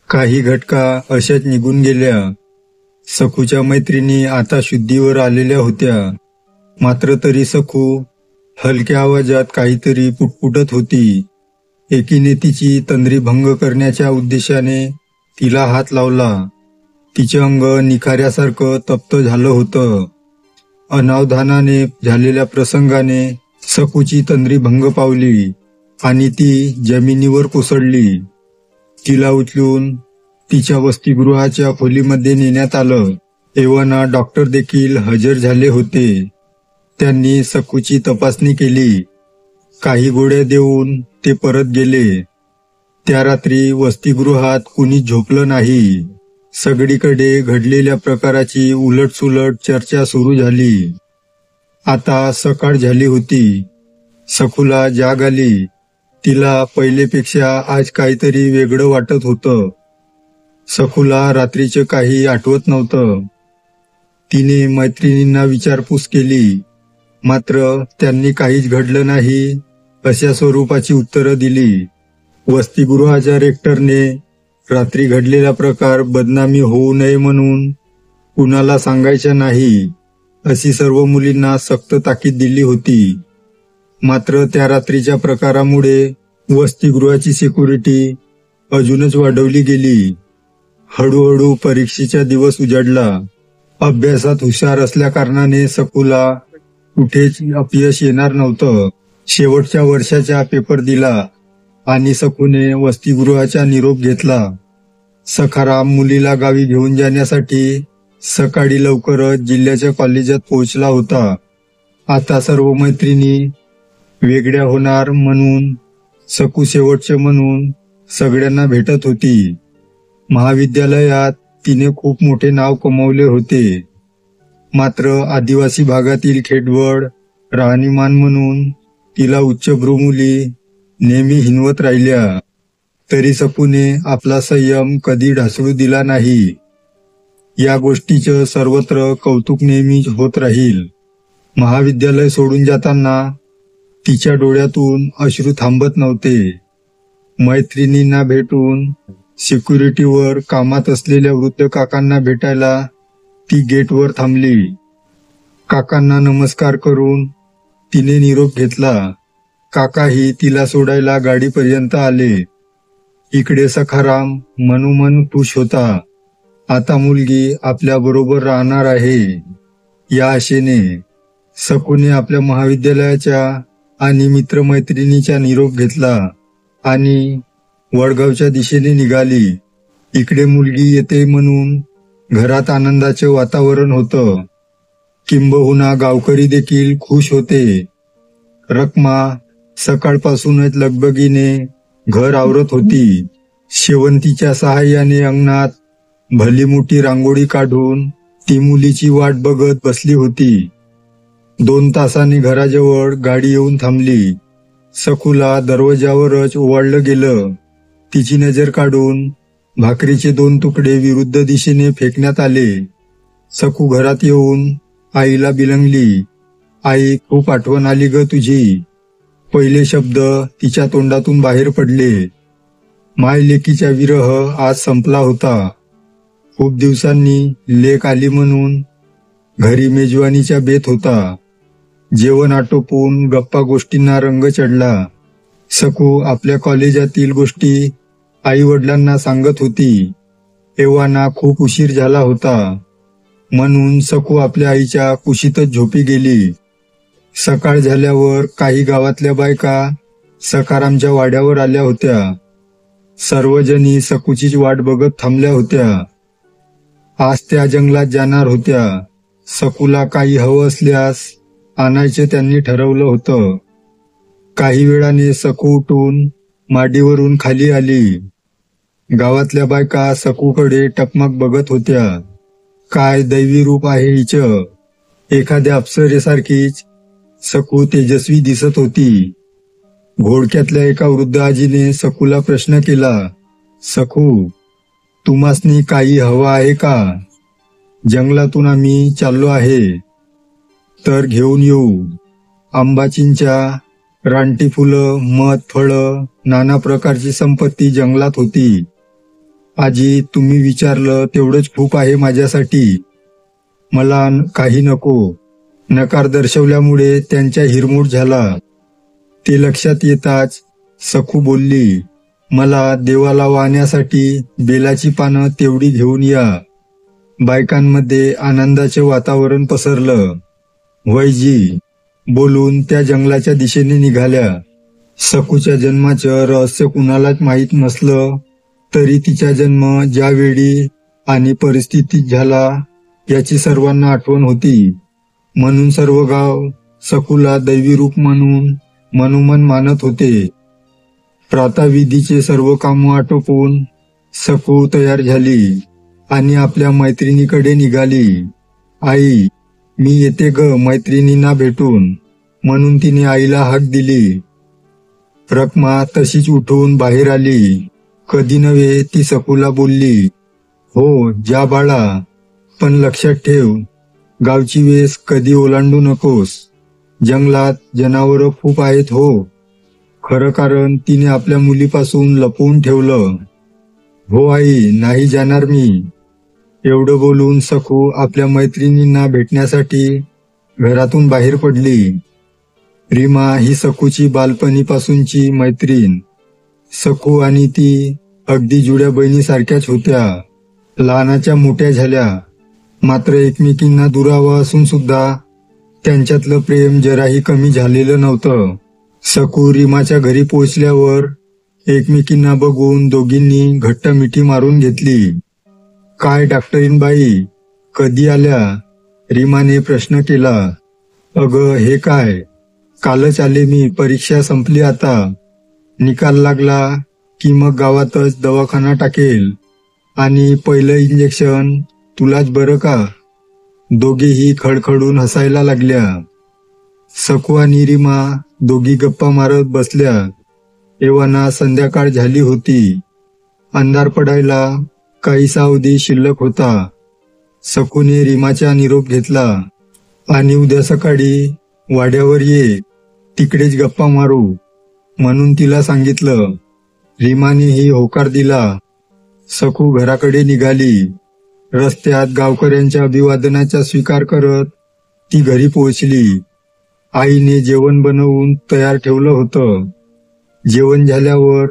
काही घटका अशाच निघून गेल्या. सखूच्या मैत्रिणी आता शुद्धीवर आलेल्या होत्या. मात्र तरी सखू हलक्या आवाजात काहीतरी पुटपुटत होती. एकीने तिची तंद्री भंग करण्याच्या उद्देशाने तिला हात लावला. तिचे अंग निखाऱ्यासारखं तप्त झालं होतं. अनावधानाने झालेल्या प्रसंगाने सखूची तंद्री भंग पावली आणि ती जमिनीवर कोसळली. तिला उचलून तिच्या वसतिगृहाच्या खोलीमध्ये नेण्यात आलं. एव्हाना डॉक्टर देखील हजर झाले होते. त्यांनी सखूची तपासणी केली. काही गोळ्या देऊन ते परत गेले. त्या रात्री वसतिगृहात कुणी झोपलं नाही. सगळीकडे घडलेल्या प्रकाराची उलटसुलट चर्चा सुरू झाली. आता सकाळ झाली होती. सखूला जाग आली. तिला पहिलेपेक्षा आज काहीतरी वेगळं वाटत होतं. सखूला रात्रीचं काही आठवत नव्हतं. तिने मैत्रिणींना विचारपूस केली. मात्र त्यांनी काहीच घडलं नाही अशा स्वरूपाची उत्तरं दिली. वसतिगृहाच्या रेक्टरने रात्री घडलेला प्रकार बदनामी होऊ नये म्हणून कुणाला सांगायचा नाही अशी सर्व मुलींना सक्त ताकीद दिली होती. मात्र त्या रात्रीच्या प्रकारामुळे वसतिगृहाची सिक्युरिटी अजूनच वाढवली गेली. हळूहळू परीक्षेचा दिवस उजाडला. अभ्यासात हुशार असल्याकारणाने सखूला कुठेच अपयश येणार नव्हतं. शेवटच्या वर्षाचा पेपर दिला आणि सखूने वसतिगृहाचा निरोप घेतला. सखाराम मुलीला गावी घेऊन जाण्यासाठी सकाळी लवकरच जिल्ह्याच्या कॉलेजात पोहोचला होता. आता सर्व मैत्रिणी वेगळ्या होणार म्हणून सखू शेवटचे म्हणून सगळ्यांना भेटत होती. महाविद्यालयात तिने खूप मोठे नाव कमावले होते. मात्र आदिवासी भागातील खेडवड राहणीमान म्हणून तिला उच्चभ्रू मुली नेहमी हिणवत राहिल्या. तरी सखूने आपला संयम कधी ढासळू दिला नाही. या गोष्टीचं सर्वत्र कौतुक नेहमी होत राहील. महाविद्यालय सोडून जाताना तिच्या डोळ्यातून अश्रू थांबत नव्हते. मैत्रिणींना भेटून सिक्युरिटीवर कामात असलेल्या वृद्ध काकांना भेटायला ती गेटवर थांबली. काकांना नमस्कार करून तिने निरोप घेतला. काकाही तिला सोडायला गाडीपर्यंत आले. इकडे सखाराम मनोमन खुश होता. आता मुलगी आपल्या बरोबर राहणार आहे या आशेने. सखूने आपल्या महाविद्यालयाच्या आणि मित्रमैत्रिणीचा निरोप घेतला आणि वडगावच्या दिशेने निघाली. इकडे मुलगी येते म्हणून घरात आनंदाचे वातावरण होतं. किंबहुना गावकरी देखील खुश होते. रखमा सकाळपासूनच लगबगीने घर आवरत होती. शेवंतीच्या सहाय्याने अंगणात भली मोठी रांगोळी काढून ती मुलीची वाट बघत बसली होती. 2 तासांनी घराजवळ गाडी येऊन थांबली. सखूला दरवाजावरच ओवाळलं गेलं. तिची नजर काढून भाकरीचे 2 तुकडे विरुद्ध दिशेने फेकण्यात आले. सखू घरात येऊन आईला बिलंगली. आई, खूप आठवण आली ग तुझी. पहिले शब्द तिच्या तोंडातून बाहेर पडले. माय लेकीचा विरह आज संपला होता. खूप दिवसांनी लेक आली म्हणून घरी मेजवानीचा बेत होता. जेवण आटोपून गप्पा गोष्टींना रंग चढला. सखू आपल्या कॉलेजातील गोष्टी आई वडिलांना सांगत होती. एव्हाना खूप उशीर झाला होता म्हणून सखू आपल्या आईच्या कुशीतच झोपी गेली. सकाळ झाल्यावर काही गावातल्या बायका सखारामच्या वाड्यावर आल्या होत्या. सर्वजणी सखूचीच वाट बघत थांबल्या होत्या. आज त्या जंगलात जाणार होत्या. सखूला काही हवं असल्यास आणायचे त्यांनी ठरवलं होतं. काही वेळाने सखू उठून माडीवरून खाली आली. गावातल्या बायका सखूकडे टकमक बघत होत्या. काय दैवी रूप आहे हिचं. एखाद्या अप्सरेसारखीच सखू तेजस्वी दिसत होती. घोडक्यातल्या एका वृद्ध आजीने सखूला प्रश्न केला. सखू, तुम्हासनी काही हवं आहे का? जंगलातून आम्ही चाललो आहे, तर घेऊन येऊ. आंबा, चिंचा, रानटी फुलं, मध, फळं, नाना प्रकारची संपत्ती जंगलात होती. आजी, तुम्ही विचारलं तेवढंच खूप आहे माझ्यासाठी. मला काही नको. नकार दर्शवल्यामुळे त्यांच्या हिरमोड झाला. ते लक्षात येताच सखू बोलली, मला देवाला वाहण्यासाठी बेलाची पानं तेवढी घेऊन या. बायकांमध्ये आनंदाचे वातावरण पसरलं. वैजी बोलून त्या जंगलाच्या दिशेने निघाल्या. सखूच्या जन्माचं रहस्य कुणालाच माहीत नसलं तरी तिचा जन्म ज्या वेळी आणि परिस्थितीत झाला याची सर्वांना आठवण होती. म्हणून सर्व गाव सखूला दैवी रूप म्हणून मनोमन मानत होते. प्रातःविधीचे सर्व कामं आटोपून सखू तयार झाली आणि आपल्या मैत्रिणीकडे निघाली. आई, मी येते ग मैत्रिणींना भेटून, म्हणून तिने आईला हाक दिली. रखमा तशीच उठून बाहेर आली. कधी नव्हे ती सखूला बोलली, हो जा बाळा, पण लक्षात ठेव, गावची वेस कधी ओलांडू नकोस. जंगलात जनावरं खूप आहेत हो. खरं कारण तिने आपल्या मुलीपासून लपवून ठेवलं. हो आई, नाही जाणार मी. एवढं बोलून सखू आपल्या मैत्रिणींना भेटण्यासाठी घरातून बाहेर पडली. रीमा ही सखूची बालपणीपासूनची मैत्रीण. सखू आणि ती अगदी जुळ्या बहिणीसारख्याच होत्या. लहानाच्या मोठ्या झाल्या, मात्र एकमेकींना दुरावा असून सुद्धा त्यांच्यातलं प्रेम जराही कमी झालेलं नव्हतं. सखू रीमाच्या घरी पोहोचल्यावर एकमेकींना बघून दोघींनी घट्ट मिठी मारून घेतली. काय डॉक्टरीनबाई, कधी आल्या? रीमाने प्रश्न केला. अगं हे काय, कालच आले मी, परीक्षा संपली आता. निकाल लागला की मग गावातच दवाखाना टाकेल आणि पहिलं इंजेक्शन तुलाच बरं का. दोघेही खडखडून हसायला लागल्या. सखू आणि रीमा दोघी गप्पा मारत बसल्या. एव्हाना संध्याकाळ झाली होती. अंधार पडायला काहीसा अवधी शिल्लक होता. सखूने रीमाचा निरोप घेतला आणि उद्या सकाळी वाड्यावर ये, तिकडेच गप्पा मारू म्हणून तिला सांगितलं. रीमानेही होकार दिला. सखू घराकडे निघाली. रस्त्यात गावकऱ्यांच्या अभिवादनाचा स्वीकार करत ती घरी पोहोचली. आईने जेवण बनवून तयार ठेवलं होतं. जेवण झाल्यावर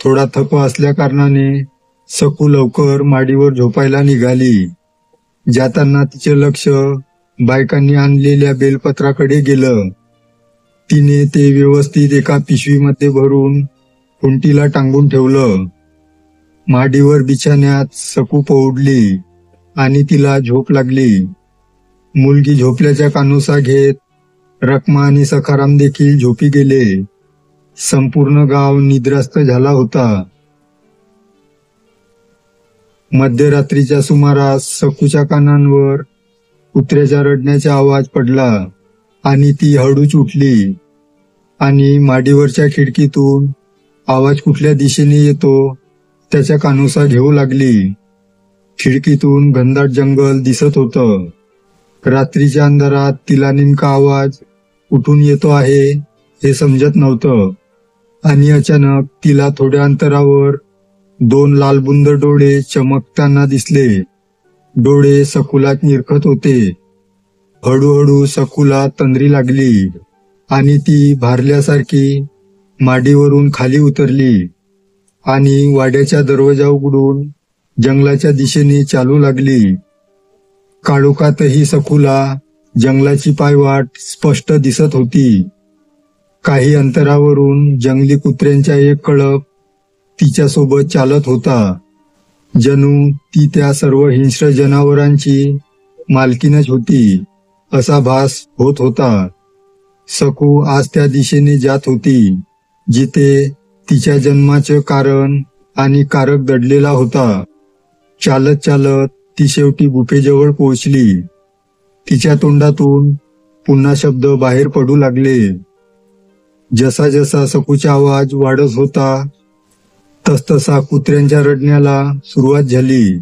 थोडा थकवा असल्या कारणाने सखू लवकर माडीवर झोपायला निघाली. जाताना तिचे लक्ष बायकांनी आणलेल्या बेलपत्राकडे गेलं. तिने ते व्यवस्थित एका पिशवीमध्ये भरून खुंटीला टांगून ठेवलं. माडीवर बिछाण्यात सखू पौडली आणि तिला झोप लागली. मुलगी झोपल्याच्या कानोसा घेत रखमा आणि सखाराम देखील झोपी गेले. संपूर्ण गाव निद्रास्त झाला होता. मध्यरात्रीच्या सुमारास सखूच्या कानांवर कुत्र्याच्या रडण्याचा आवाज पडला आणि ती हळूच उठली आणि माडीवरच्या खिडकीतून आवाज कुठल्या दिशेने येतो त्याच्या कानोसा घेऊ लागली. खिडकीतून घनदाट जंगल दिसत होतं. रात्रीच्या अंधारात तिला नेमका आवाज कुठून येतो आहे हे समजत नव्हतं आणि अचानक तिला थोड्या अंतरावर 2 लालबुंद डोळे चमकताना दिसले. डोळे सखूला निरखत होते. हळूहळू सखूला तंद्री लागली आणि ती भारल्यासारखी माडीवरून खाली उतरली आणि वाड्याचा दरवाजा उघडून जंगलाच्या दिशेने चालू लागली. काळोखातही सखूला जंगलाची पायवाट स्पष्ट दिसत होती. काही अंतरावरून जंगली कुत्र्यांचा एक कळप तिच्यासोबत चालत होता. जणू ती त्या सर्व हिंस्र जनावरांची मालकीनच होती असा भास होत होता. सखू आज त्या दिशेने जात होती जिथे तिच्या जन्माचं कारण आणि कारक दडलेला होता. चालत चालत ती शेवटी गुफेजवळ पोहोचली. तिच्या तोंडातून पुन्हा शब्द बाहेर पडू लागले. जसा जसा सखूचा आवाज वाढत होता तसतसा कुत्र्यांच्या रडण्याला सुरुवात झाली.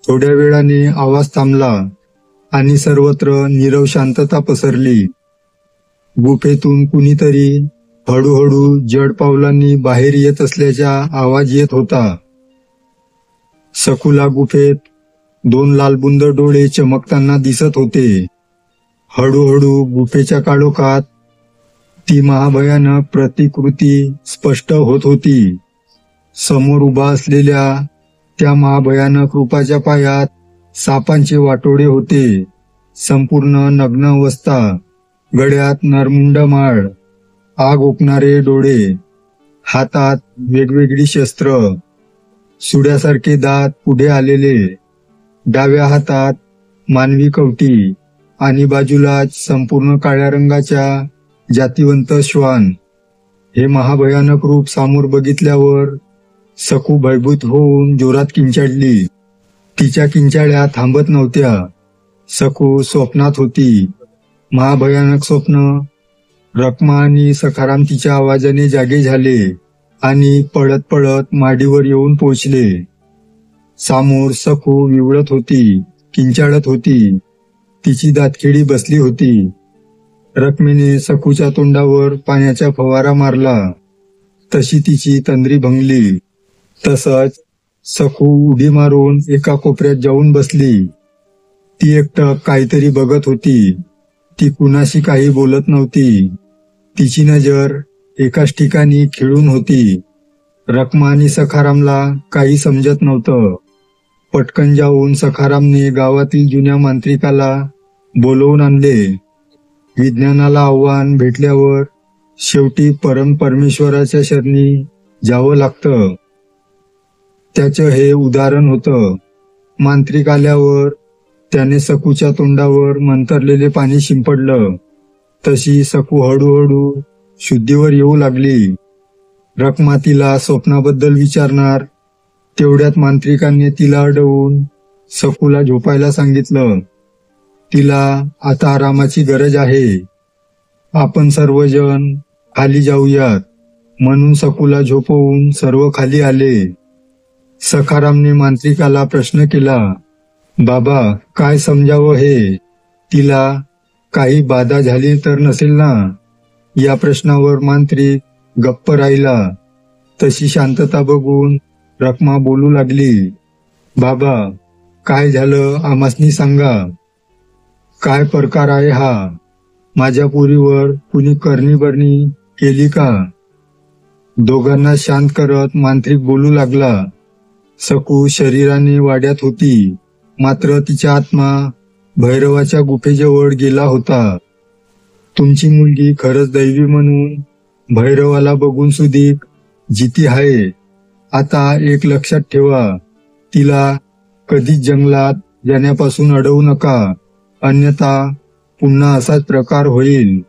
थोड्या वेळाने आवाज थांबला आणि सर्वत्र नीरव शांतता पसरली. गुफेतून कुणीतरी हळूहळू जड पावलांनी बाहेर येत असल्याचा आवाज येत होता. सखूला गुफेत 2 लालबुंद डोळे चमकताना दिसत होते. हळूहळू गुफेच्या काळोखात ती महाभयानक प्रतिकृती स्पष्ट होत होती. समोर उभा असलेल्या त्या महाभयानक रूपाच्या पायात सापांचे वाटोळे होते. संपूर्ण नग्न अवस्था, गळ्यात नरमुंड माळ, आग ओकणारे डोळे, हातात वेगवेगळी शस्त्र, सुड्यासारखे दात पुढे आलेले, डाव्या हातात मानवी कवटी आणि बाजूलाच संपूर्ण काळ्या रंगाच्या जातिवंत श्वान. हे महाभयानक रूप समोर बघितल्यावर सखू भयभीत होऊन जोरात किंचाळली. तिच्या किंचाळ्या थांबत नव्हत्या. सखू स्वप्नात होती. महाभयानक स्वप्न. रखमा आणि सखाराम तिच्या आवाजाने जागे झाले आणि पळत पळत माडीवर येऊन पोहोचले. समोर सखू विवळत होती, किंचाळत होती. तिची दातखिळी बसली होती. रखमेने सखूच्या तोंडावर पाण्याचा फवारा मारला. तशी तिची तंद्री भंगली. तसंच सखू उडी मारून एका कोपऱ्यात जाऊन बसली. ती एकटक काहीतरी बघत होती. ती कुणाशी काही बोलत नव्हती. तिची नजर एकाच ठिकाणी खिळून होती. रखमा आणि सखारामला काही समजत नव्हतं. पटकन जाऊन सखारामने गावातील जुन्या मांत्रिकाला बोलवून आणले. विज्ञानाला आव्हान भेटल्यावर शेवटी परमेश्वराच्या शरणी जावं लागतं. त्याचं हे उदाहरण होतं. मांत्रिक आल्यावर त्याने सखूच्या तोंडावर मंतरलेले पाणी शिंपडलं. तशी सखू हळूहळू शुद्धीवर येऊ लागली. रखमा तिला स्वप्नाबद्दल विचारणार तेवढ्यात मांत्रिकाने तिला अडवून सखूला झोपायला सांगितलं. तिला आता आरामाची गरज आहे. आपण सर्वजण खाली जाऊयात म्हणून सखूला झोपवून सर्व खाली आले. सखारामने मांत्रिकाला प्रश्न केला, बाबा काय समजावं हे? तिला काही बाधा झाली तर नसेल ना? या प्रश्नावर मांत्रिक गप्प राहिला. तशी शांतता बघून रखमा बोलू लागली, बाबा काय झालं आम्हासनी सांगा. काय प्रकार आहे हा? माझ्या पोरीवर कुणी करणी केली का? दोघांना शांत करत मांत्रिक बोलू लागला. सखू शरीराने वाड्यात होती, मात्र तिचा आत्मा भैरवाच्या गुफेजवळ गेला होता. तुमची मुलगी खरंच दैवी म्हणून भैरवाला बघून सुधीक जिती आहे. आता एक लक्षात ठेवा, तिला कधीच जंगलात जाण्यापासून अडवू नका, अन्यथा पुन्हा असाच प्रकार होईल.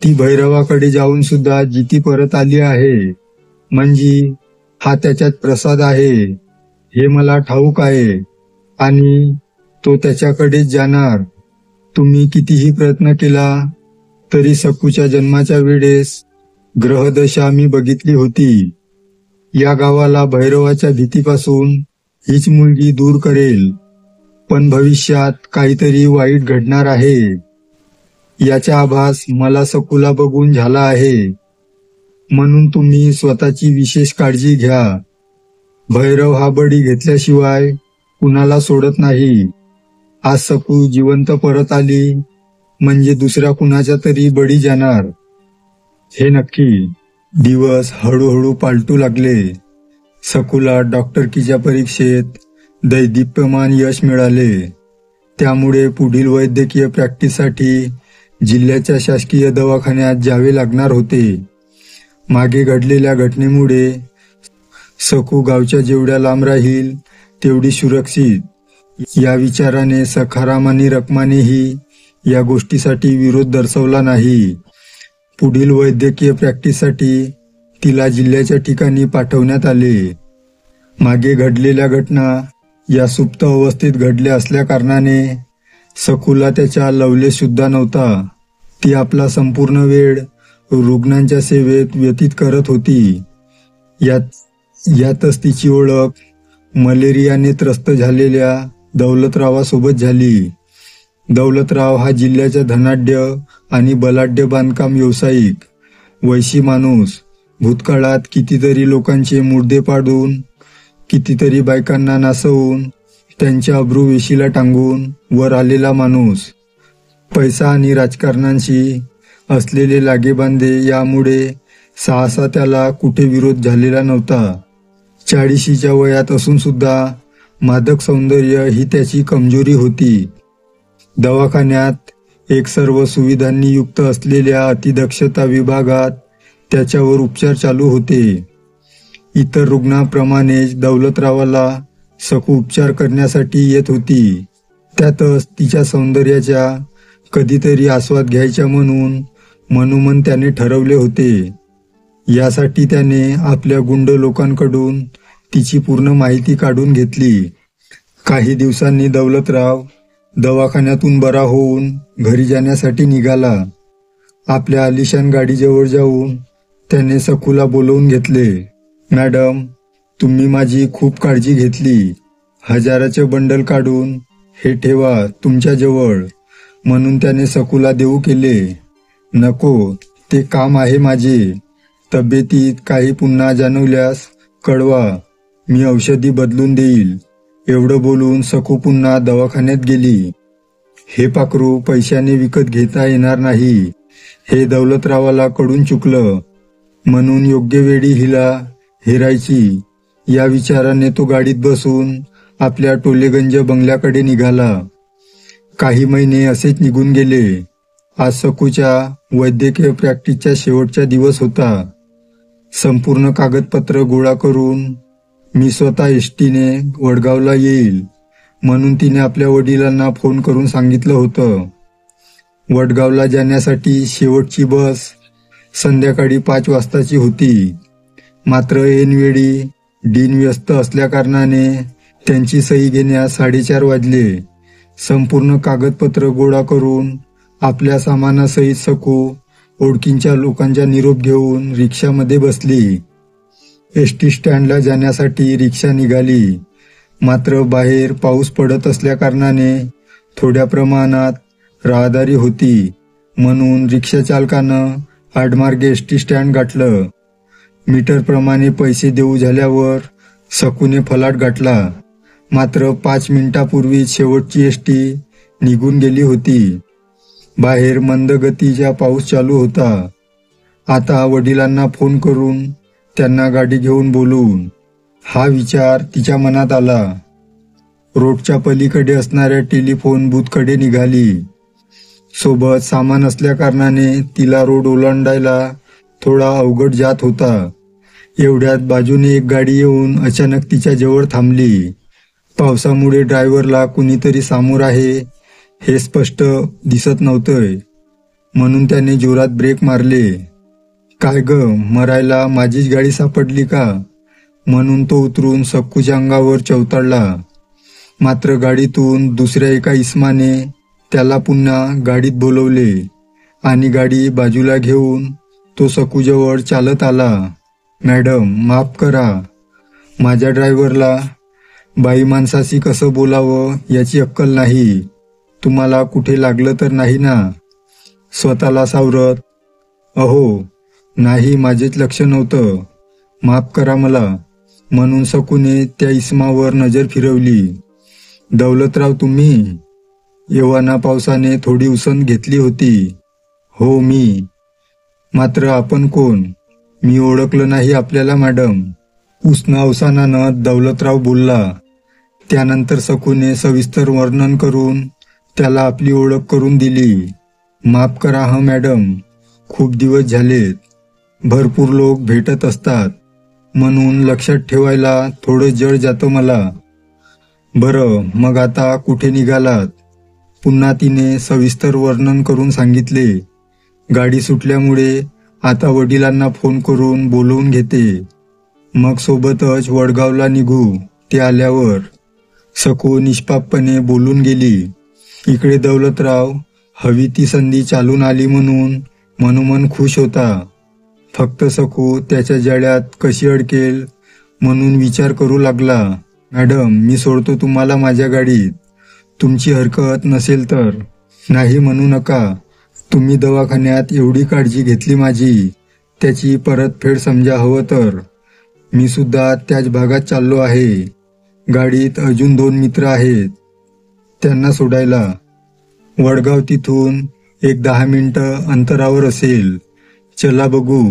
ती भैरवाकडे जाऊन सुद्धा जिती परत आली आहे, म्हणजे हा त्याच्यात प्रसाद आहे हे मला ठाऊक आहे आणि तो त्याच्याकडेच जाणार. तुम्ही कितीही प्रयत्न केला तरी सखूच्या जन्माच्या वेळेस ग्रहदशा मी बघितली होती. या गावाला भैरवाच्या भीतीपासून हीच मुलगी दूर करेल, पण भविष्यात काहीतरी वाईट घडणार आहे याचा आभास मला सखूला बघून झाला आहे. म्हणून तुम्ही स्वतःची विशेष काळजी घ्या. भैरव हा बळी घेतल्याशिवाय कुणाला सोडत नाही. आज सखू जिवंत परत आली म्हणजे दुसऱ्या कुणाच्या तरी बळी जाणार हे नक्की. दिवस हळूहळू पालटू लागले. सखूला डॉक्टरकीच्या परीक्षेत दैदिप्यमान यश मिळाले. त्यामुळे पुढील वैद्यकीय प्रॅक्टिससाठी जिल्ह्याच्या शासकीय दवाखान्यात जावे लागणार होते. मागे घडलेल्या घटनेमुळे सखू गावच्या जेवढ्या लांब राहील तेवढी सुरक्षित या विचाराने सखाराम आणि रखमानेही या गोष्टीसाठी विरोध दर्शवला नाही. पुढील वैद्यकीय प्रॅक्टिससाठी तिला जिल्ह्याच्या ठिकाणी पाठवण्यात आले. मागे घडलेल्या घटना या सुप्त अवस्थेत घडल्या असल्या कारणाने सखूला त्याचा लवलेश सुद्धा नव्हता. ती आपला संपूर्ण वेळ रुग्णांच्या सेवेत व्यतीत करत होती. यातच तिची ओळख मलेरियाने त्रस्त झालेल्या दौलतरावासोबत झाली. दौलतराव हा जिल्ह्याचा धनाढ्य आणि बलाढ्य बांधकाम व्यावसायिक वैशी माणूस. भूतकाळात कितीतरी लोकांचे मुर्दे पाडून कितीतरी बायकांना नासवून त्यांच्या अब्रू वेशीला टांगून वर आलेला माणूस. पैसा आणि राजकारणांशी असलेले लागेबांधे यामुळे सहसा त्याला कुठे विरोध झालेला नव्हता. 40शीच्या वयात असून सुद्धा मादक सौंदर्य ही त्याची कमजोरी होती. दवाखान्यात एक सर्व सुविधांनी युक्त असलेल्या अतिदक्षता विभागात त्याच्यावर उपचार चालू होते. इतर रुग्णांप्रमाणेच दौलतरावाला सकू उपचार करण्यासाठी येत होती. त्यातच तिच्या सौंदर्याचा कधीतरी आस्वाद घ्यायचा म्हणून मनोमन त्याने ठरवले होते. यासाठी त्याने आपल्या गुंड लोकांकडून तिची पूर्ण माहिती काढून घेतली. काही दिवसांनी दौलतराव दवाखान्यातून बरा होऊन घरी जाण्यासाठी निघाला. आपल्या आलिशान गाडीजवळ जाऊन त्याने सकूला बोलवून घेतले. मॅडम, तुम्ही माझी खूप काळजी घेतली. 1000चे बंडल काढून हे ठेवा तुमच्याजवळ म्हणून त्याने सकूला देऊ केले. नको, ते काम आहे माझे. तब्येतीत काही पुन्हा जाणवल्यास कळवा, मी औषधी बदलून देईल. एवढं बोलून सकू पुन्हा दवाखान्यात गेली. हे पाखरू पैशाने विकत घेता येणार नाही हे दौलतरावाला कळून चुकलं. म्हणून योग्य वेळी हिला हेरायची या विचाराने तो गाडीत बसून आपल्या टोलेगंज बंगल्याकडे निघाला. काही महिने असेच निघून गेले. आज सकूच्या वैद्यकीय प्रॅक्टिसचा शेवटचा दिवस होता. संपूर्ण कागदपत्र गोळा करून मी स्वतः एसटीने वडगावला येईल म्हणून तिने आपल्या वडिलांना फोन करून सांगितलं होतं. वडगावला जाण्यासाठी शेवटची बस संध्याकाळी 5 वाजताची होती. मात्र ऐनवेळी डीन व्यस्त असल्याकारणाने त्यांची सही घेण्यास 4:30 वाजले. संपूर्ण कागदपत्र गोळा करून आपल्या सामानासहित सकू ओळखींच्या लोकांचा निरोप घेऊन रिक्षामध्ये बसली. एसटी स्टँडला जाण्यासाठी रिक्षा निघाली. मात्र बाहेर पाऊस पडत असल्याकारणाने थोड्या प्रमाणात रहदारी होती म्हणून रिक्षा चालकानं आडमार्गे एसटी स्टँड गाठलं. मीटरप्रमाणे पैसे देऊ झाल्यावर सकूने फलाट गाठला. मात्र 5 मिनिटापूर्वी शेवटची एसटी निघून गेली होती. बाहेर मंद गतीचा पाऊस चालू होता. आता वडिलांना फोन करून त्यांना गाडी घेऊन बोलवून हा विचार तिच्या मनात आला. रोडच्या पलीकडे असणाऱ्या टेलिफोन बूथकडे निघाली. सोबत सामान असल्याकारणाने तिला रोड ओलांडायला थोडा अवघड जात होता. एवढ्यात बाजूने एक गाडी येऊन अचानक तिच्या जवळ थांबली. पावसामुळे ड्रायव्हरला कुणीतरी समोर आहे हे स्पष्ट दिसत नव्हतंय म्हणून त्याने जोरात ब्रेक मारले. काय ग, मरायला माझीच गाडी सापडली का म्हणून तो उतरून सकूच्या अंगावर चवताळला. मात्र गाडीतून दुसऱ्या एका इस्माने त्याला पुन्हा गाडीत बोलवले आणि गाडी बाजूला घेऊन तो सकूजवळ चालत आला. मॅडम, माफ करा. माझ्या ड्रायव्हरला बाई माणसाशी कसं बोलावं याची अक्कल नाही. तुम्हाला कुठे लागलं तर नाही ना? स्वतःला सावरत, अहो नाही, माझेच लक्ष नव्हतं, माफ करा मला म्हणून सकूने त्या इस्मावर नजर फिरवली. दौलतराव तुम्ही? येवाना पावसाने थोडी उसंत घेतली होती. हो मी. मात्र आपण कोण? मी ओळखलं नाही आपल्याला मॅडम. उसना अवसानानं दौलतराव बोलला. त्यानंतर सकूने सविस्तर वर्णन करून त्याला आपली ओळख करून दिली. माफ करा हं मॅडम, खूप दिवस झालेत. भरपूर लोक भेटत असतात म्हणून लक्षात ठेवायला थोडं जड जातं मला. बरं, मग आता कुठे निघालात? पुन्हा तिने सविस्तर वर्णन करून सांगितले. गाडी सुटल्यामुळे आता वडिलांना फोन करून बोलवून घेते. मग सोबतच वडगावला निघू. ते आल्यावर. सकू निष्पापपणे बोलून गेली. इकडे दौलतराव हवी ती संधी चालून आली म्हणून मनोमन खुश होता. फक्त सकू त्याच्या जाळ्यात कशी अडकेल म्हणून विचार करू लागला. मॅडम, मी सोडतो तुम्हाला माझ्या गाडीत. तुमची हरकत नसेल तर. नाही म्हणू नका. तुम्ही दवाखान्यात एवढी काळजी घेतली माझी, त्याची परतफेड समजा हवं तर. मी सुद्धा त्याच भागात चाललो आहे. गाडीत अजून 2 मित्र आहेत, त्यांना सोडायला. वडगाव तिथून एक 10 मिनिटं अंतरावर असेल. चला बघू.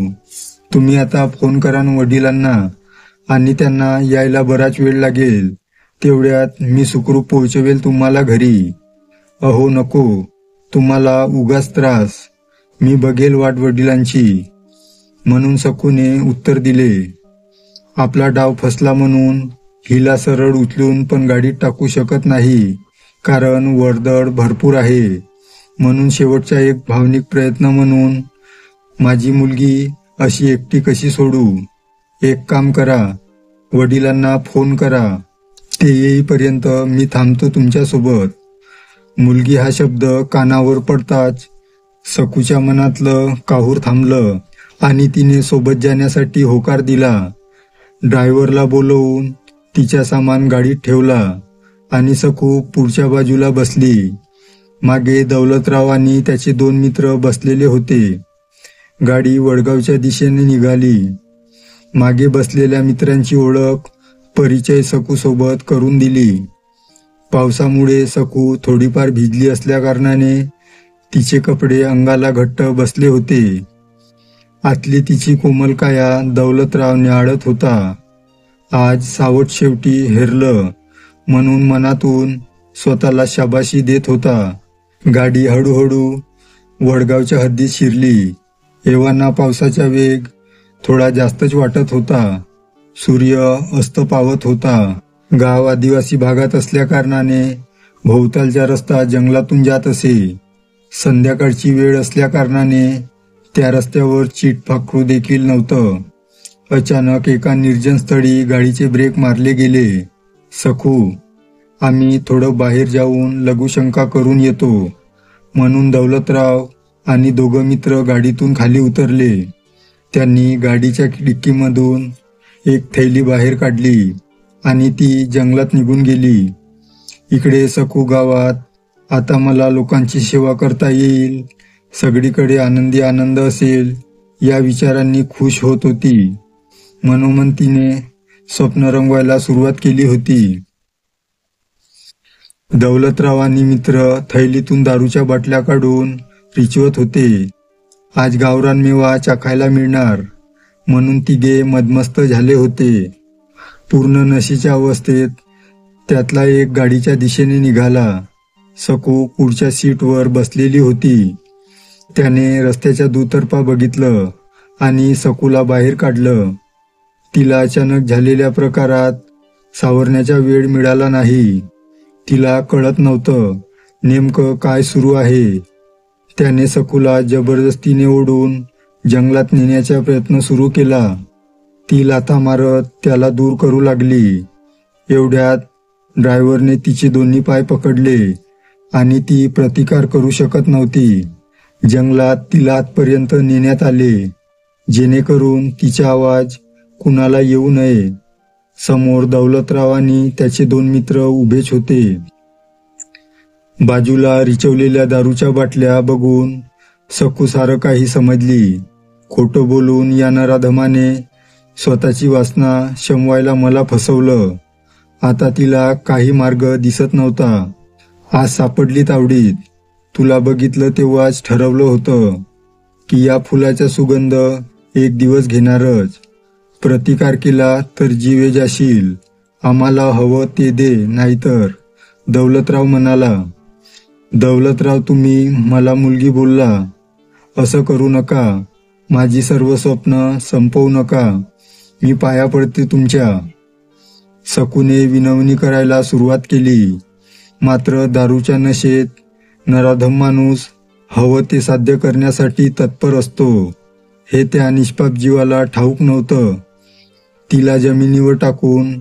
तुम्ही आता फोन करा वडिलांना आणि त्यांना यायला बराच वेळ लागेल. तेवढ्यात मी सुखरूप पोहोचवेल तुम्हाला घरी. अहो नको, तुम्हाला उगाच त्रास. मी बघेल वाट वडिलांची, म्हणून सकूने उत्तर दिले. आपला डाव फसला म्हणून हिला सरळ उचलून पण गाडीत टाकू शकत नाही, कारण वर्दळ भरपूर आहे. म्हणून शेवटचा एक भावनिक प्रयत्न म्हणून माझी मुलगी अशी एकटी कशी सोडू. एक काम करा, वडिलांना फोन करा. ते येईपर्यंत मी थांबतो तुमच्यासोबत. मुलगी हा शब्द कानावर पडताच सकूच्या मनातलं काहूर थांबलं आणि तिने सोबत जाण्यासाठी होकार दिला. ड्रायव्हरला बोलवून तिच्या सामान गाडीत ठेवला आणि सकू पुढच्या बाजूला बसली. मागे दौलतराव आणि त्याचे 2 मित्र बसलेले होते. गाडी वडगावच्या दिशेने निघाली. मागे बसलेल्या मित्रांची ओळख, परिचय सकूसोबत करून दिली. पावसामुळे सकू थोडीफार भिजली असल्याकारणाने तिचे कपडे अंगाला घट्ट बसले होते. आतली तिची कोमल काया दौलतराव न्याहाळत होता. आज सावट शेवटी हेरलं म्हणून मनातून स्वतःला शाबाशी देत होता. गाडी हळूहळू वडगावच्या हद्दीत शिरली. एव्हाना पावसाचा वेग थोडा जास्तच वाटत होता. सूर्य अस्त पावत होता. गाव आदिवासी भागात असल्याकारणाने भोवतालचा रस्ता जंगलातून जात असे. संध्याकाळची वेळ असल्याकारणाने त्या रस्त्यावर चीटफाकरू देखील नव्हतं. अचानक एका निर्जन स्थळी गाडीचे ब्रेक मारले गेले. सखू, आम्ही थोडं बाहेर जाऊन लघुशंका करून येतो, म्हणून दौलतराव आणि 2 मित्र गाडीतून खाली उतरले. त्यांनी गाडीच्या डिक्कीमधून एक थैली बाहेर काढली आणि ती जंगलात निघून गेली. इकडे सकू गावात आता मला लोकांची सेवा करता येईल, सगळीकडे आनंदी आनंद असेल या विचारांनी खुश होत होती. मनोमन तिने स्वप्न रंगवायला सुरुवात केली होती. दौलतराव आणि मित्र थैलीतून दारूच्या बाटल्या काढून रिचवत होते. आज गावरान मेवा चाखायला मिळणार म्हणून तिघे मदमस्त झाले होते. पूर्ण नशेच्या अवस्थेत त्यातला एक गाडीच्या दिशेने निघाला. सकू पुढच्या सीटवर बसलेली होती. त्याने रस्त्याच्या दुतर्फा बघितलं आणि सकूला बाहेर काढलं. तिला अचानक झालेल्या प्रकारात सावरण्याचा वेळ मिळाला नाही. तिला कळत नव्हतं नेमकं काय सुरू आहे. त्याने सकूला जबरदस्तीने ओढून जंगलात नेण्याचा प्रयत्न सुरू केला. ती लाथा मारत त्याला दूर करू लागली. एवढ्यात ड्रायव्हरने तिचे दोन्ही पाय पकडले आणि ती प्रतिकार करू शकत नव्हती. जंगलात तिला आतपर्यंत नेण्यात आले, जेणेकरून तिचा आवाज कुणाला येऊ नये. समोर दौलतराव आणि त्याचे 2 मित्र उभेच होते. बाजूला रिचवलेल्या दारूच्या बाटल्या बघून सकू सारं काही समजली. खोटं बोलून या नराधमाने स्वतःची वासना शमवायला मला फसवलं. आता तिला काही मार्ग दिसत नव्हता. आज सापडली तावडीत. तुला बघितलं तेव्हाच ठरवलं होतं की या फुलाचा सुगंध एक दिवस घेणारच. प्रतिकार केला तर जीवे जाशील. आम्हाला हवं ते दे, नाहीतर. दौलतराव म्हणाला. दौलतराव, तुम्ही मला मुलगी बोलला. असं करू नका. माझी सर्व स्वप्न संपवू नका. मी पाया पडते तुमच्या. सकूने विनवणी करायला सुरुवात केली. मात्र दारूच्या नशेत नराधम माणूस हवं ते साध्य करण्यासाठी तत्पर असतो हे त्या निष्पाप जीवाला ठाऊक नव्हतं. तिला जमिनीवर टाकून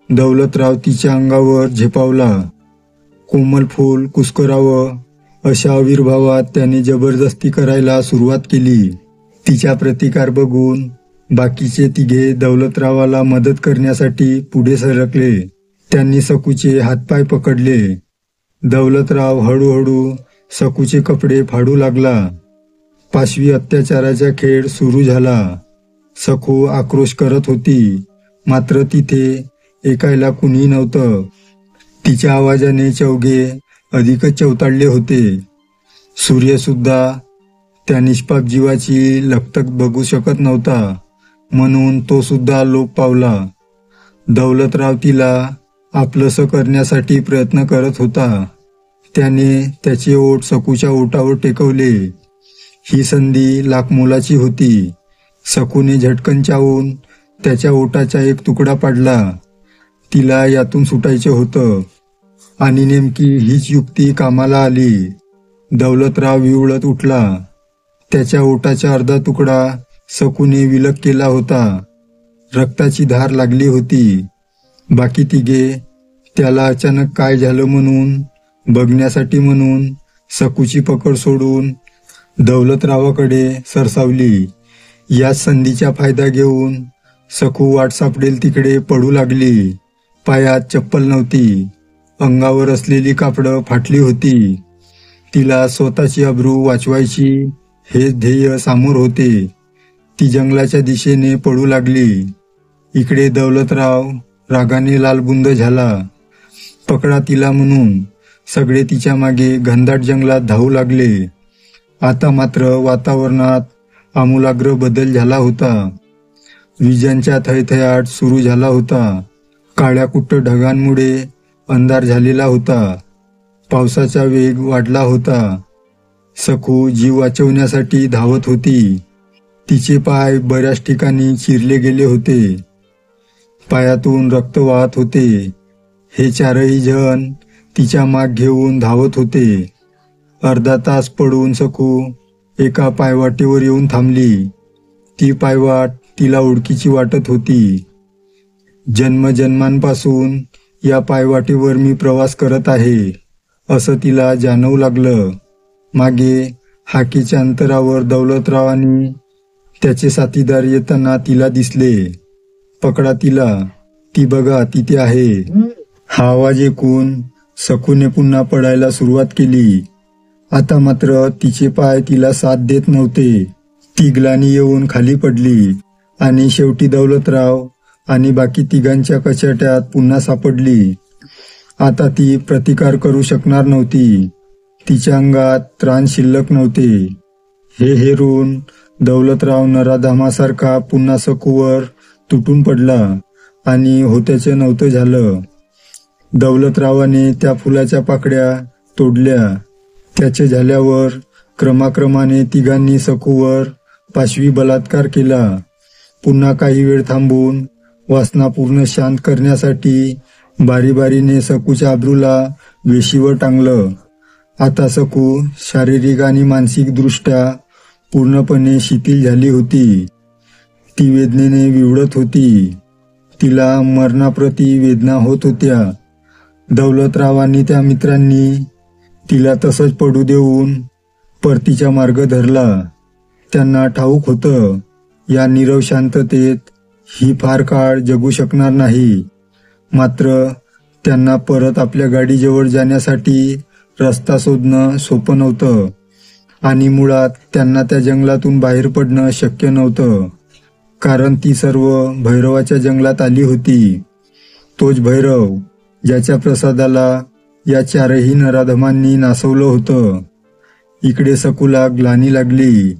दौलतराव तिच्या अंगावर झेपावला. कोमल फूल कुस्करावं अशा आविर्भावात त्याने जबरदस्ती करायला सुरुवात केली. तिच्या प्रतिकार बघून बाकीचे तिघे दौलतरावाला मदत करण्यासाठी पुढे सरकले. त्यांनी सकूचे हातपाय पकडले. दौलतराव हळूहळू सकूचे कपडे फाडू लागला. पाशवी अत्याचाराचा खेळ सुरू झाला. सकू आक्रोश करत होती, मात्र तिथे ऐकायला कुणी नव्हतं. तिच्या आवाजाने चौघे अधिकच चवताळले होते. सूर्यसुद्धा त्या निष्पाप जीवाची लखतक बघू शकत नव्हता, म्हणून तो सुद्धा लोप पावला. दौलतराव तिला आपलंसं करण्यासाठी प्रयत्न करत होता. त्याने त्याचे ओठ सकूच्या ओठावर टेकवले. ही संधी लाखमोलाची होती. सकूने झटकन चावून त्याच्या ओठाचा एक तुकडा पाडला. तिला यातून सुटायचं होतं आणि नेमकी हीच युक्ती कामाला आली. दौलतराव विवळत उठला. त्याच्या ओठाचा अर्धा तुकडा सकूने विलग केला होता. रक्ताची धार लागली होती. बाकी तिघे त्याला अचानक काय झालं म्हणून बघण्यासाठी म्हणून सकूची पकड सोडून दौलतरावाकडे सरसावली. याच संधीचा फायदा घेऊन सकू वाट सापडेल तिकडे पडू लागली. पायात चप्पल नव्हती. अंगावर असलेली कापडं फाटली होती. तिला स्वतःची अब्रू वाचवायची हे ध्येय समोर होते. ती जंगलाच्या दिशेने पडू लागली. इकडे दौलतराव रागाने लालबुंद झाला. पकडा तिला म्हणून सगळे तिच्या मागे घनदाट जंगलात धावू लागले. आता मात्र वातावरणात आमूलाग्र बदल झाला होता. विजांचा थैथयाट सुरू झाला होता. काळ्या कुट्ट ढगांमुळे अंधार झालेला होता. पावसाचा वेग वाढला होता. सकू जीव वाचवण्यासाठी धावत होती. तिचे पाय बऱ्याच ठिकाणी चिरले गेले होते. पायातून रक्त वाहत होते. हे चारही जण तिच्या माग घेऊन धावत होते. अर्धा तास पडून सकू एका पायवाटेवर येऊन थांबली. ती पायवाट तिला ओळखीची वाटत होती. जन्मजन्मांपासून या पायवाटेवर मी प्रवास करत आहे असं तिला जाणवू लागलं. मागे हाकेच्या अंतरावर दौलतराव आणि त्याचे साथीदार येताना तिला दिसले. पकडा तिला, ती बघा तिथे आहे. हा आवाज ऐकून सकूने पुन्हा पडायला सुरुवात केली. आता मात्र तिचे पाय तिला साथ देत नव्हते. ती ग्लानी येऊन खाली पडली आणि शेवटी दौलतराव आणि बाकी तिघांच्या कचाट्यात पुन्हा सापडली. आता ती प्रतिकार करू शकणार नव्हती. तिच्या अंगात त्राण शिल्लक नव्हते. हे हेरून दौलतराव नराधामासारखा पुन्हा सकूवर तुटून पडला आणि होत्याचं नव्हतं झालं. दौलतरावाने त्या फुलाच्या पाकड्या तोडल्या. त्याचे झाल्यावर क्रमाक्रमाने तिघांनी सकूवर पाशवी बलात्कार केला. पुन्हा काही वेळ थांबून वासना पूर्ण शांत करण्यासाठी बारीबारीने सकूच्या अब्रूला वेशीवर टांगलं. आता सकू शारीरिक आणि मानसिक दृष्ट्या पूर्णपणे शिथिल झाली होती. ती वेदनेने विवळत होती. तिला मरणाप्रती वेदना होत होत्या. दौलतराव आणि त्या मित्रांनी तिला तसंच पडू देऊन परतीचा मार्ग धरला. त्यांना ठाऊक होतं या नीरव शांततेत ही फार काळ जगू शकणार नाही. मात्र त्यांना परत आपल्या गाडीजवळ जाण्यासाठी रस्ता शोधणं सोपं नव्हतं आणि मुळात त्यांना त्या जंगलातून बाहेर पडणं शक्य नव्हतं, कारण ती सर्व भैरवाच्या जंगलात आली होती. तोच भैरव ज्याच्या प्रसादाला या चारही नराधमांनी नासवलं होतं. इकडे सकूला ग्लानी लागली.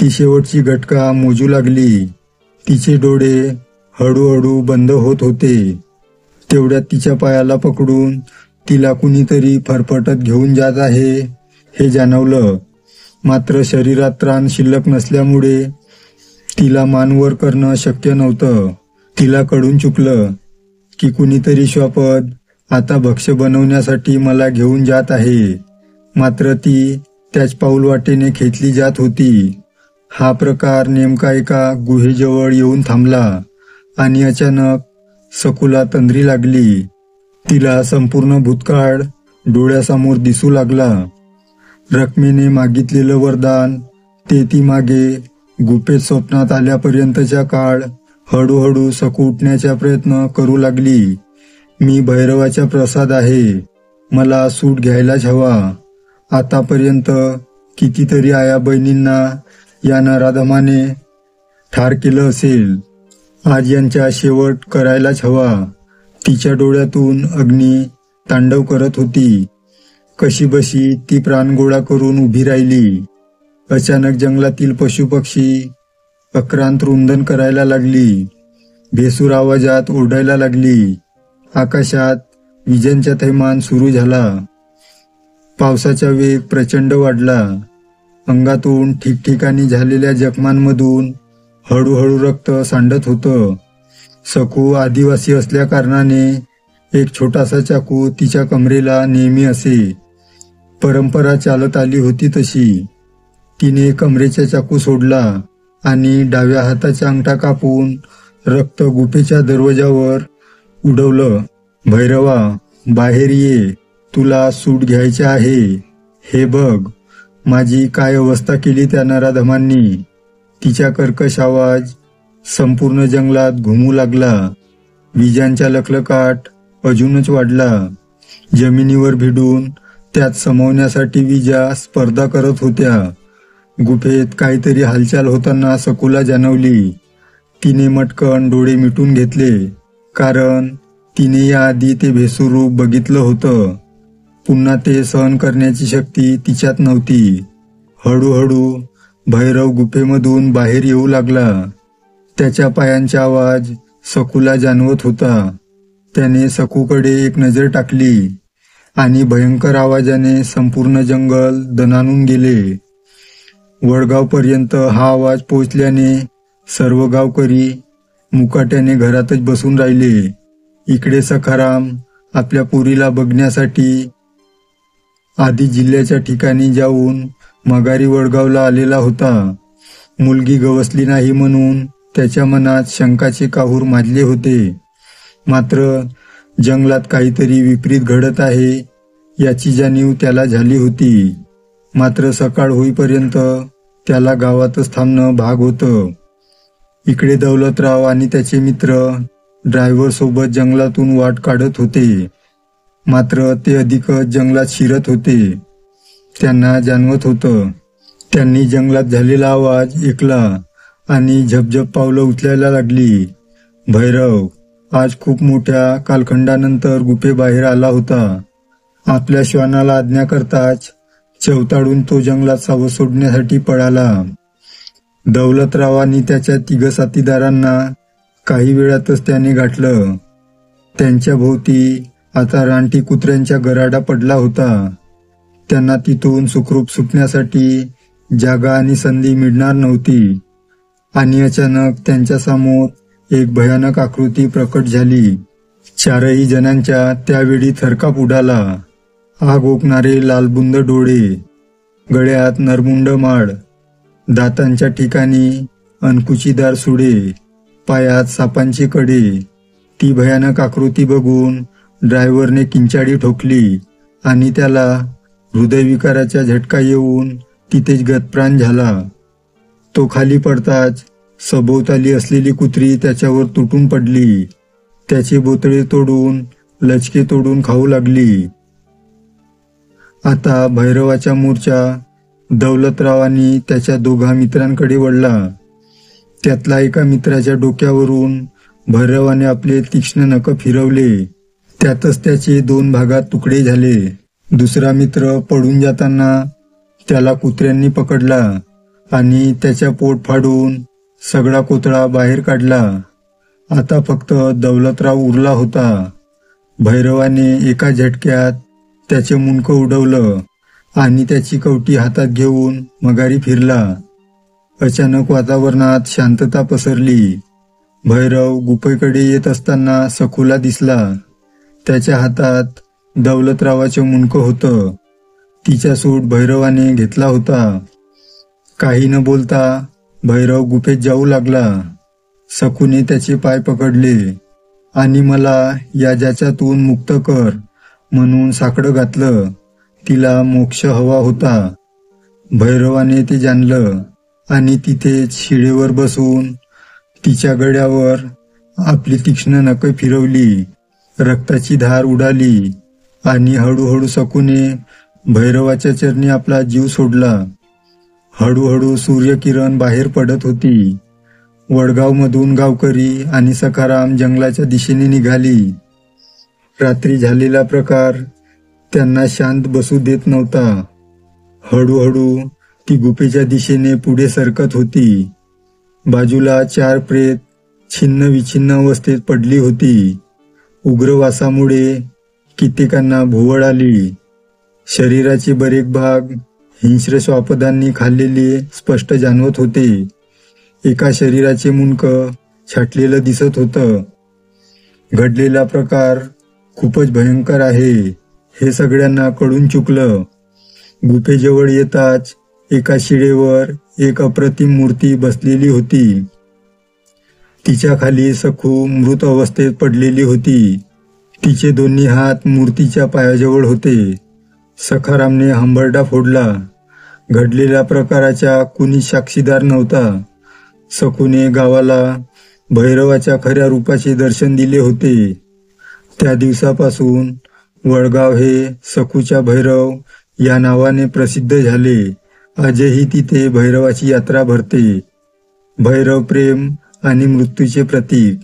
ती शेवटची घटका मोजू लागली. तिचे डोळे हळूहळू बंद होत होते. तेवढ्यात तिच्या पायाला पकडून तिला कुणीतरी फरफटत घेऊन जात आहे हे जाणवलं. मात्र शरीरात त्राण शिल्लक नसल्यामुळे तिला मानवर करणं शक्य नव्हतं. तिला कळून चुकलं की कुणीतरी श्वापद आता भक्ष्य बनवण्यासाठी मला घेऊन जात आहे. मात्र ती त्याच पाऊलवाटेने खेचली जात होती. हा प्रकार नेमका एका गुहेजवळ येऊन थांबला आणि अचानक सकूला तंद्री लागली. तिला संपूर्ण भूतकाळ डोळ्यासमोर दिसू लागला. रकमेने मागितलेलं वरदान ते ती मागे गुपेत स्वप्नात आल्यापर्यंतचा काळ हळूहळू सकू उठण्याचा प्रयत्न करू लागली. मी भैरवाचा प्रसाद आहे. मला सूट घ्यायलाच हवा. आतापर्यंत कितीतरी आया बहिणींना या नराधमाने ठार केलं असेल. आज यांचा शेवट करायलाच हवा. तिच्या डोळ्यातून अग्नी तांडव करत होती. कशीबशी ती प्राण गोळा करून उभी राहिली. अचानक जंगलातील पशुपक्षी अक्रांत रुंदन करायला लागली. भेसूर आवाजात ओरडायला लागली. आकाशात विजांचा थैमान सुरू झाला. पावसाचा वेग प्रचंड वाढला. अंगातून ठिकठिकाणी झालेल्या जखमांमधून हळूहळू रक्त सांडत होतं. सकू आदिवासी असल्या कारणाने एक छोटासा चाकू तिच्या कमरेला नेहमी असे. परंपरा चालत आली होती तशी. तिने कमरेचा चाकू सोडला आणि डाव्या हाताचा अंगठा कापून रक्त गुफेच्या दरवाजावर उडवलं. भैरवा, बाहेर ये, तुला सूट घ्यायचे आहे. हे बघ, माझी काय अवस्था केली त्या नराधमांनी. तिचा कर्कश आवाज संपूर्ण जंगलात घुमू लागला. विजांचा लखलखाट अजूनच वाढला. जमिनीवर भिडून त्यात समवण्यासाठी विजा स्पर्धा करत होत्या. गुफेत काहीतरी हालचाल होताना सकूला जाणवली. तिने मटकन डोळे मिटून घेतले, कारण तिने याआधी ते भेसूर रूप बघितलं होतं. पुन्हा ते सहन करण्याची शक्ती तिच्यात नव्हती. हळूहळू भैरव गुफेमधून बाहेर येऊ लागला. त्याच्या पायांचा आवाज सकूला जाणवत होता. त्याने सकूकडे एक नजर टाकली आणि भयंकर आवाजाने संपूर्ण जंगल दणाणून गेले. वडगावपर्यंत हा आवाज पोहोचल्याने सर्व गावकरी मुकाट्याने घरातच बसून राहिले. इकडे सखाराम आपल्या पोरीला बघण्यासाठी आधी जिल्ह्याच्या ठिकाणी जाऊन मगारी वडगावला आलेला होता. मुलगी गवसली नाही म्हणून त्याच्या मनात शंकाचे काहूर माजले होते. मात्र जंगलात काहीतरी विपरीत घडत आहे याची जाणीव त्याला झाली होती. मात्र सकाळ होईपर्यंत त्याला गावातच थांबणं भाग होतं. इकडे दौलतराव आणि त्याचे मित्र ड्रायव्हर सोबत जंगलातून वाट काढत होते. मात्र ते अधिकच जंगलात शिरत होते. त्यांना जाणवत होतं. त्यांनी जंगलात झालेला आवाज ऐकला आणि झपझप पावलं उचलायला लागली. भैरव आज खूप मोठ्या कालखंडानंतर गुफेबाहेर आला होता. आपल्या श्वानाला आज्ञा करताच चवताळून तो जंगलात सावध सोडण्यासाठी पळाला. दौलतराव आणि त्याच्या 3 साथीदारांना काही वेळातच त्याने गाठलं. त्यांच्या भोवती आता रानटी कुत्र्यांचा गराडा पडला होता. त्यांना तिथून सुखरूप सुटण्यासाठी जागा आणि संधी मिळणार नव्हती. आणि अचानक त्यांच्या समोर एक भयानक आकृती प्रकट झाली. 4ही जणांच्या त्यावेळी थरकाप उडाला. आग ओकणारे लालबुंद डोळे, गळ्यात नरमुंड माळ, दातांच्या ठिकाणी अनकुचीदार सुडे, पायात सापांची कडे. ती भयानक आकृती बघून ड्रायव्हरने किंचाळी ठोकली आणि त्याला हृदयविकाराचा झटका येऊन तिथेच गतप्राण झाला. तो खाली पडताच सभोवताली असलेली कुत्री त्याच्यावर तुटून पडली. त्याचे बोतळे तोडून लचके तोडून खाऊ लागली. आता भैरवाचा मोर्चा दौलतराव आणि त्याच्या 2 मित्रांकडे वळला. त्यातला एका मित्राच्या डोक्यावरून भैरवाने आपले तीक्ष्ण नख फिरवले. त्यातच त्याचे 2 भागात तुकडे झाले. दुसरा मित्र पडून जाताना त्याला कुत्र्यांनी पकडला आणि त्याच्या पोट फाडून सगळा कोथळा बाहेर काढला. आता फक्त दौलतराव उरला होता. भैरवाने एका झटक्यात त्याचे मुंडकं उडवलं आणि त्याची कवटी हातात घेऊन मगारी फिरला. अचानक वातावरणात शांतता पसरली. भैरव गुफेकडे येत असताना सकूला दिसला. त्याच्या हातात दौलतरावाचे मुंडकं होतं. तिचा सूट भैरवाने घेतला होता. काही न बोलता भैरव गुफेत जाऊ लागला. सकूने त्याचे पाय पकडले आणि मला या ज्याच्यातून मुक्त कर म्हणून साकडं घातलं. तिला मोक्ष हवा होता. भैरवाने ते जाणलं आणि तिथेच शिडेवर बसून तिच्या गळ्यावर आपली तीक्ष्ण नखे फिरवली. रक्ताची धार उडाली आणि हळूहळू सकूने भैरवाच्या चरणी आपला जीव सोडला. हळूहळू सूर्यकिरण बाहेर पडत होती. वडगावमधून गावकरी आणि सखाराम जंगलाच्या दिशेने निघाली. रात्री झालेला प्रकार त्यांना शांत बसू देत नव्हता. हळूहळू ती गुफेच्या दिशेने पुढे सरकत होती. बाजूला 4 प्रेत छिन्न विछिन्न अवस्थेत पडली होती. उग्र वासामुळे कित्येकांना भुवळ आली. शरीराचे बरेच भाग हिंस्र श्वापदांनी खाल्लेले स्पष्ट जाणवत होते. एका शरीराचे मुंडकं छाटलेलं दिसत होतं. घडलेला प्रकार खूपच भयंकर आहे हे सगळ्यांना कळून चुकलं. गुफेजवळ येताच एका शिडेवर एक अप्रतिम मूर्ती बसलेली होती. तिच्या खाली सखू मृत अवस्थेत पडलेली होती. तिचे दोन्ही हात मूर्तीच्या पायाजवळ होते. सखारामने हंबरडा फोडला. घडलेल्या प्रकाराच्या कुणी साक्षीदार नव्हता. सखूने गावाला भैरवाच्या खऱ्या रूपाचे दर्शन दिले होते. त्या दिवसापासून वडगाव हे सखूच्या भैरव या नावाने प्रसिद्ध झाले. आजही तिथे भैरवाची यात्रा भरते. भैरव प्रेम आणि मृत्यूचे प्रतीक.